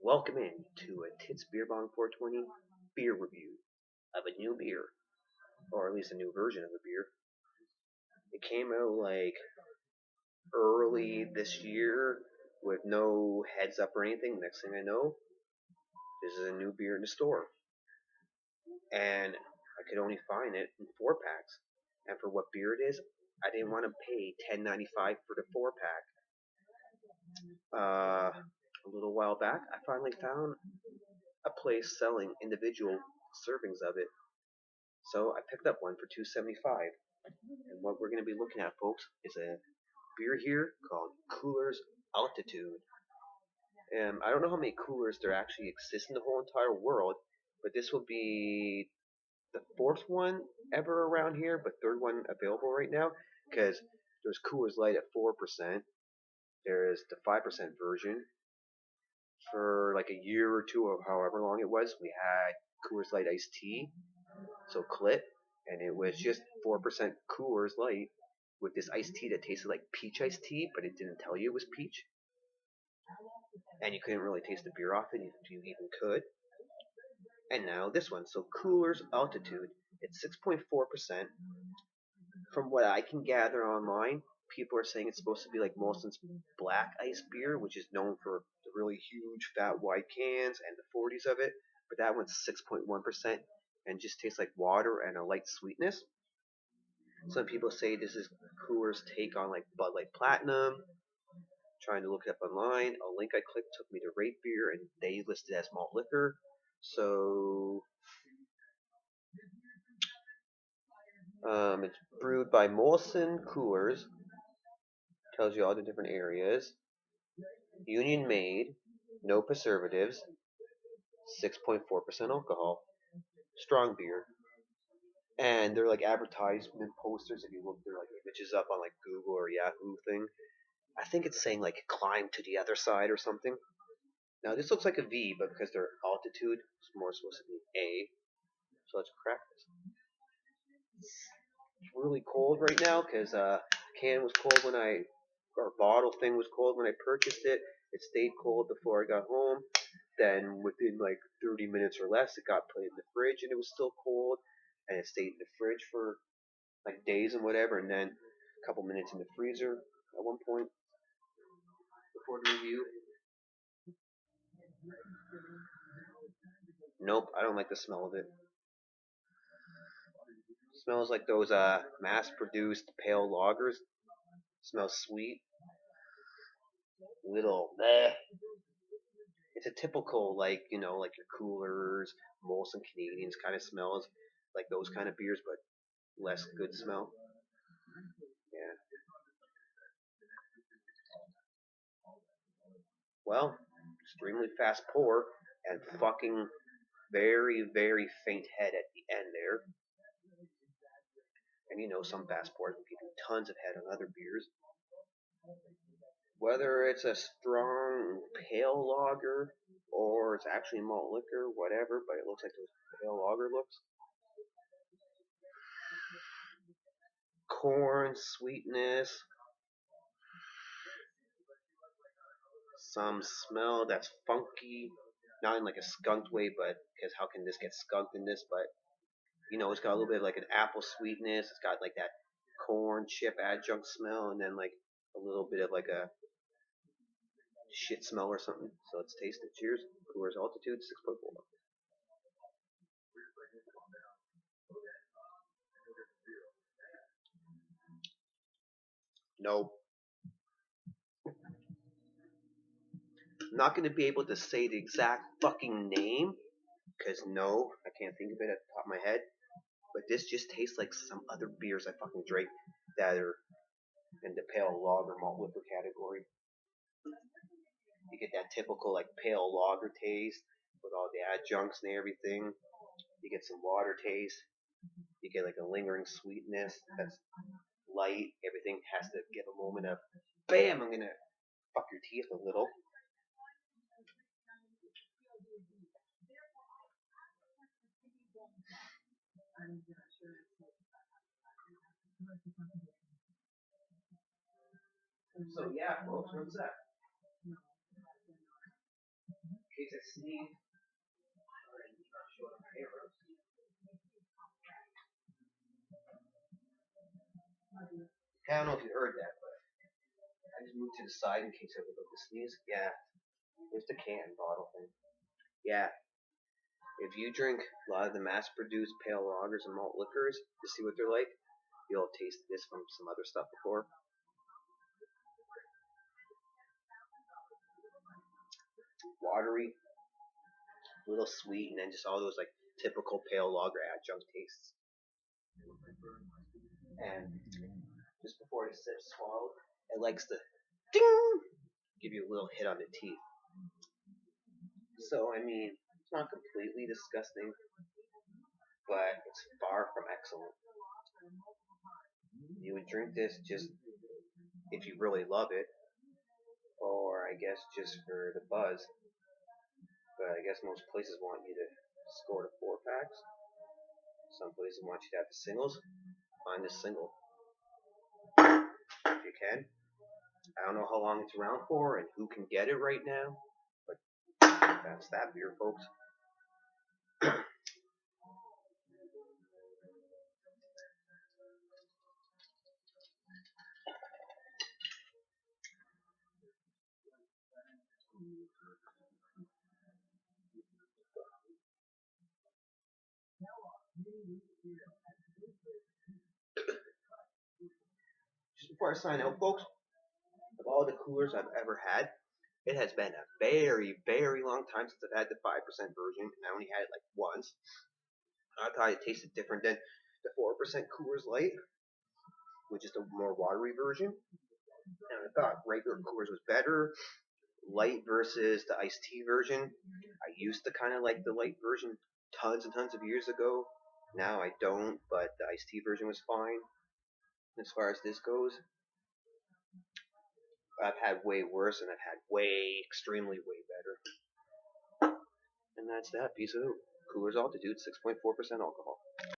Welcome in to a Tits Beer Bong 420 beer review of a new beer, or at least a new version of a beer. It came out like early this year with no heads up or anything. Next thing I know, this is a new beer in the store, and I could only find it in 4 packs. And for what beer it is, I didn't want to pay $10.95 for the 4 pack. A little while back, I finally found a place selling individual servings of it. So I picked up one for $2.75. And what we're going to be looking at, folks, is a beer here called Coors Altitude. And I don't know how many coolers there actually exist in the whole entire world, but this will be the fourth one ever around here, but third one available right now, because there's Coors Light at 4%. There's the 5% version. For like a year or two, or however long it was, we had Coors Light iced tea, so Clit, and it was just 4% Coors Light with this iced tea that tasted like peach iced tea, but it didn't tell you it was peach, and you couldn't really taste the beer off it if you even could. And now this one, so Coors Altitude, it's 6.4%. From what I can gather online, people are saying it's supposed to be like Molson's black ice beer, which is known for the really huge, fat, wide cans and the 40s of it. But that one's 6.1% and just tastes like water and a light sweetness. Some people say this is Coors' take on like Bud Light Platinum. Trying to look it up online, a link I clicked took me to Rate Beer, and they listed it as malt liquor. So it's brewed by Molson Coors. Tells you all the different areas. Union made, no preservatives, 6.4% alcohol. Strong beer. And they're like advertisement posters. If you look, they're like images up on like Google or Yahoo thing. I think it's saying like climb to the other side or something. Now this looks like a V, but because they're altitude, it's more supposed to be A. So let's crack this. It's really cold right now because can was cold when our bottle thing was cold when I purchased it. It stayed cold before I got home. Then within like 30 minutes or less, it got put in the fridge and it was still cold. And it stayed in the fridge for like days and whatever. And then a couple minutes in the freezer at one point before the review. Nope, I don't like the smell of it. It smells like those mass-produced pale lagers. It smells sweet. Little bleh. It's a typical like like your coolers, Molson Canadians kind of smells like those kind of beers, but less good smell. Yeah. Well, extremely fast pour and fucking very very faint head at the end there. And some fast pours will give you tons of head on other beers. Whether it's a strong pale lager or it's actually malt liquor, whatever, but it looks like those pale lager looks. Corn sweetness, some smell that's funky, not in like a skunked way, but because how can this get skunked in this? But it's got a little bit of like an apple sweetness. It's got like that corn chip adjunct smell, and then like a little bit of like a shit smell or something. So let's taste it. Cheers. Coors Altitude 6.4. Nope. I'm not going to be able to say the exact fucking name because no, I can't think of it at the top of my head. But this just tastes like some other beers I fucking drank that are in the pale lager malt liquor category. You get that typical like pale lager taste with all the adjuncts and everything. You get some water taste. You get like a lingering sweetness that's light. Everything has to give a moment of bam, I'm gonna fuck your teeth a little. So yeah, folks, what's that? In case I see. I don't know if you heard that, but I just moved to the side in case I would like to sneeze. Yeah, there's the can bottle thing. Yeah, if you drink a lot of the mass-produced pale lagers and malt liquors to see what they're like, you'll taste this from some other stuff before. Watery, a little sweet, and then just all those like typical pale lager adjunct tastes. And just before it sits swallowed, it likes to ding, give you a little hit on the teeth. So I mean, it's not completely disgusting, but it's far from excellent. You would drink this just if you really love it, or I guess just for the buzz. But I guess most places want you to score the 4 packs. Some places want you to have the singles. Find the single if you can. I don't know how long it's around for and who can get it right now, but that's that beer, folks. Just before I sign out, folks, of all the coolers I've ever had, it has been a very, very long time since I've had the 5% version, and I only had it like once. I thought it tasted different than the 4% Coors Light, which is the more watery version. And I thought regular Coors was better. Light versus the iced tea version. I used to kind of like the light version tons and tons of years ago. Now I don't, but the iced tea version was fine. As far as this goes, I've had way worse, and I've had way, extremely way better. And that's that. Peace out. Coors Altitude, 6.4% alcohol.